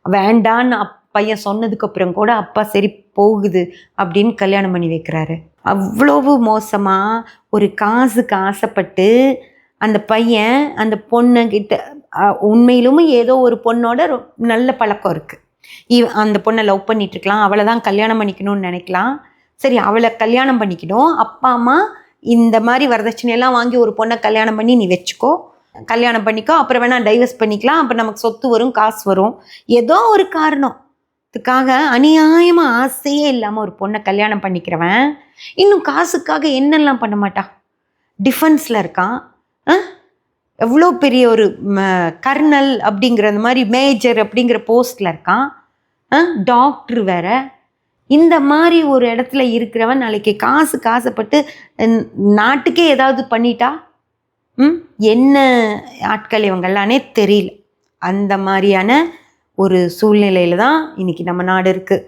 வேண்டான்னு பையன் சொன்னதுக்கப்புறம் கூட அப்பா சரி போகுது அப்படின்னு கல்யாணம் பண்ணி வைக்கிறாரு. அவ்வளவு மோசமாக ஒரு காசுக்கு ஆசைப்பட்டு அந்த பையன் அந்த பொண்ணுக்கிட்ட உண்மையிலுமே ஏதோ ஒரு பொண்ணோட நல்ல பழக்கம் இருக்குது. அந்த பொண்ணை லவ் பண்ணிகிட்ருக்கலாம், அவளை தான் கல்யாணம் பண்ணிக்கணும்னு நினைக்கலாம். சரி அவளை கல்யாணம் பண்ணிக்கணும், அப்பா அம்மா இந்த மாதிரி வரதட்சணையெல்லாம் வாங்கி ஒரு பொண்ணை கல்யாணம் பண்ணி நீ வச்சுக்கோ, கல்யாணம் பண்ணிக்கோ, அப்புறம் வேணால் டைவர்ஸ் பண்ணிக்கலாம், அப்புறம் நமக்கு சொத்து வரும், காசு வரும். ஏதோ ஒரு காரணத்துக்காக அநியாயமாக ஆசையே இல்லாமல் ஒரு பொண்ணை கல்யாணம் பண்ணிக்கிறவன் இன்னும் காசுக்காக என்னெல்லாம் பண்ண மாட்டான். டிஃபென்ஸில் இருக்கான், எவ்வளோ பெரிய ஒரு கர்னல் அப்படிங்கிற அந்த மாதிரி மேஜர் அப்படிங்கிற போஸ்டில் இருக்கான், டாக்டர் வேற. இந்த மாதிரி ஒரு இடத்துல இருக்கிறவன் நாளைக்கு காசுக்கு ஆசைப்பட்டு நாட்டுக்கே ஏதாவது பண்ணிட்டா என்ன ஆட்கள் இவங்கெல்லானே தெரியல. அந்த மாதிரியான ஒரு சூழ்நிலையில் தான் இன்றைக்கி நம்ம நாடு இருக்குது.